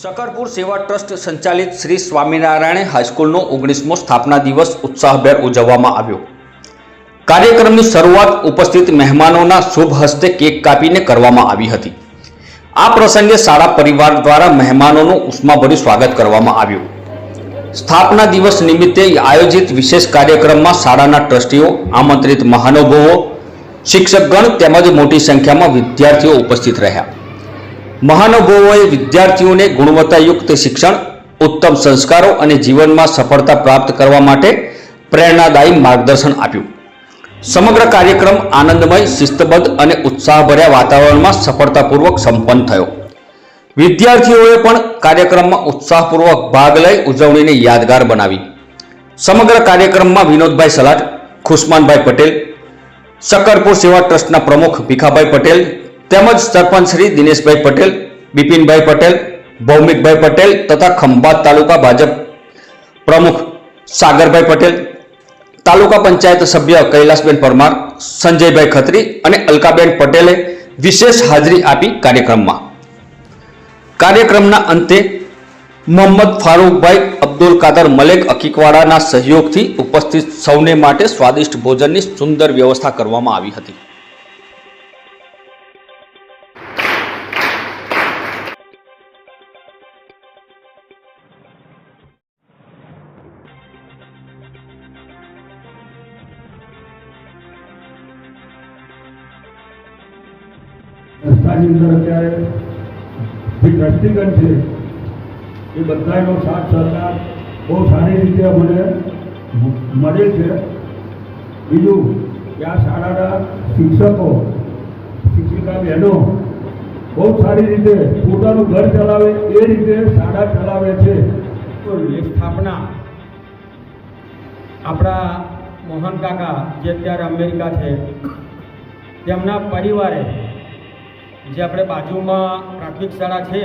શકરપુર સેવા ટ્રસ્ટ સંચાલિત શ્રી સ્વામિનારાયણ હાઈસ્કૂલનો 19મો સ્થાપના દિવસ ઉત્સાહભેર ઉજવવામાં આવ્યો। કાર્યક્રમની શરૂઆત ઉપસ્થિત મહેમાનોના શુભ હસ્તે કેક કાપીને કરવામાં આવી હતી। આ પ્રસંગે શાળા પરિવાર દ્વારા મહેમાનોનું ઉષ્માભર્યું સ્વાગત કરવામાં આવ્યું। સ્થાપના દિવસ નિમિત્તે આયોજિત વિશેષ કાર્યક્રમમાં શાળાના ટ્રસ્ટીઓ, આમંત્રિત મહાનુભાવો, શિક્ષકગણ તેમજ મોટી સંખ્યામાં વિદ્યાર્થીઓ ઉપસ્થિત રહ્યા। મહાનુભાવોએ વિદ્યાર્થીઓને ગુણવત્તાયુક્ત શિક્ષણ, ઉત્તમ સંસ્કારો અને જીવનમાં સફળતા પ્રાપ્ત કરવા માટે પ્રેરણાદાયી માર્ગદર્શન આપ્યું। સમગ્ર કાર્યક્રમ આનંદમય, શિસ્તબદ્ધ અને ઉત્સાહભર્યા વાતાવરણમાં સફળતાપૂર્વક સંપન્ન થયો। વિદ્યાર્થીઓએ પણ કાર્યક્રમમાં ઉત્સાહપૂર્વક ભાગ લઈ ઉજવણીને યાદગાર બનાવી। સમગ્ર કાર્યક્રમમાં વિનોદભાઈ સલાટ, ખુશમાનભાઈ પટેલ, શકરપુર સેવા ટ્રસ્ટના પ્રમુખ ભીખાભાઈ પટેલ તેમજ સરપંચ શ્રી દિનેશભાઈ પટેલ, બિપિનભાઈ પટેલ, ભૌમિકભાઈ પટેલ તથા ખંભાત તાલુકા ભાજપ પ્રમુખ સાગરભાઈ પટેલ, તાલુકા પંચાયત સભ્ય કૈલાસબેન પરમાર, સંજયભાઈ ખત્રી અને અલકાબેન પટેલે વિશેષ હાજરી આપી। કાર્યક્રમના અંતે મોહમ્મદ ફારૂકભાઈ અબ્દુલ કાદર મલેક અકીકવાડાના સહયોગથી ઉપસ્થિત સૌને માટે સ્વાદિષ્ટ ભોજનની સુંદર વ્યવસ્થા કરવામાં આવી હતી। સંસ્થાની અંદર અત્યારે જે ટ્રસ્ટીગણ છે એ બધાનો સાથ સહકાર બહુ સારી રીતે અમને મળે છે। બીજું કે આ શાળાના શિક્ષકો, શિક્ષિકા બહેનો બહુ સારી રીતે પોતાનું ઘર ચલાવે એ રીતે શાળા ચલાવે છે। તો એ સ્થાપના આપણા મોહન કાકા જે અત્યારે અમેરિકા છે તેમના પરિવારે જે આપણે બાજુમાં પ્રાથમિક શાળા છે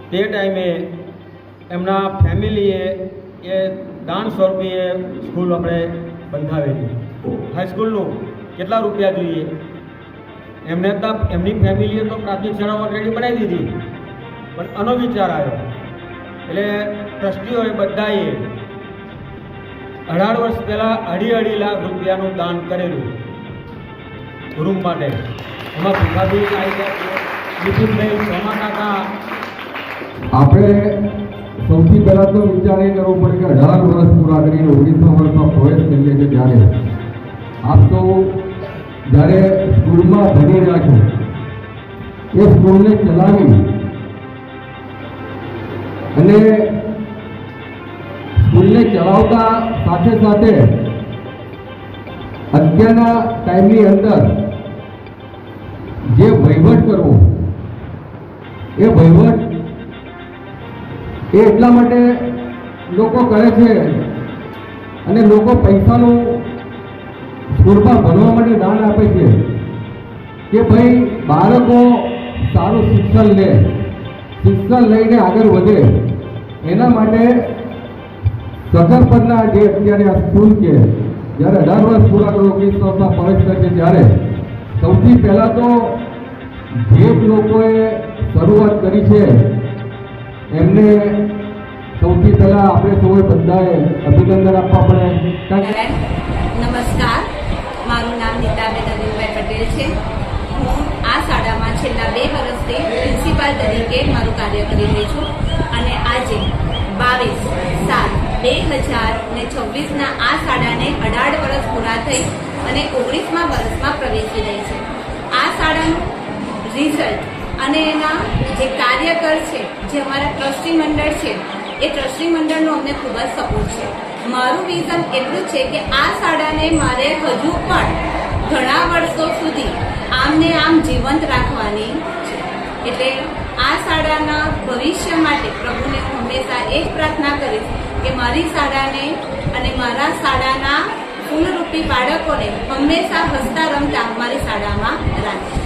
તે ટાઈમે એમના ફેમિલીએ એ દાન સ્વરૂપે સ્કૂલ આપણે બંધાવેલી। હાઈસ્કૂલનું કેટલા રૂપિયા જોઈએ એમને તો એમની ફેમિલીએ તો પ્રાથમિક શાળા ઓલરેડી બનાવી દીધી, પણ આનો વિચાર આવ્યો એટલે ટ્રસ્ટીઓએ બધાએ 18 વર્ષ પહેલાં 2.5 લાખ રૂપિયાનું દાન કરેલું રૂમ માટે। એમાં ભીખાભાઈ આવી ગયા, બિપિનભાઈ, સોમા કાકા। આપણે સૌથી પહેલાં તો વિચાર એ કરવો પડે કે 18 વર્ષ પૂરા કરીને 19મા વર્ષમાં પ્રવેશ કરીએ છીએ ત્યારે આપ તો જ્યારે સ્કૂલમાં ભણી રહ્યા છો એ સ્કૂલને ચલાવી અને સ્કૂલને ચલાવતા સાથે સાથે અત્યારના ટાઈમની અંદર જે વહીવટ કરવો એ વહીવટ એ એટલા માટે લોકો કરે છે અને લોકો પૈસાનું સ્કૂલમાં ભણવા માટે દાન આપે છે કે ભાઈ બાળકો સારું શિક્ષણ લે, શિક્ષણ લઈને આગળ વધે। એના માટે શકરપરના જે અત્યારે આ સ્કૂલ છે જ્યારે 18 વર્ષ પૂરા કરો 19 વર્ષમાં પ્રવેશ કરે છે ત્યારે સૌથી પહેલાં તો જે લોકોએ શરૂઆત કરી છે એમને સૌથી પહેલાં આપણે સૌએ બધાએ અભિનંદન આપવા પડે। નમસ્કાર, મારું નામ નીતાબેન અનિલભાઈ પટેલ છે। હું આ શાળામાં છેલ્લા 2 વર્ષથી પ્રિન્સિપાલ તરીકે મારું કાર્ય કરી રહી છું અને આજે 22/7/2026ના આ શાળાને 18 વર્ષ પૂરા થઈ અને 19મા વર્ષમાં પ્રવેશી રહી છે। આ શાળાનું રિઝલ્ટ અને એના જે કાર્યકર છે, જે અમારા ટ્રસ્ટી મંડળ છે, એ ટ્રસ્ટી મંડળનો અમને ખૂબ જ સપોર્ટ છે। મારું વિઝન એટલું છે કે આ શાળાને મારે હજુ પણ ઘણા વર્ષો સુધી આમને આમ જીવંત રાખવાની છે। એટલે આ શાળાના ભવિષ્ય માટે પ્રભુને હું હંમેશા એ જ પ્રાર્થના કરીશ કે મારી શાળાને અને મારા શાળાના ફૂલરૂપી બાળકોને હંમેશા હસતા રમતા મારી શાળામાં રાખે।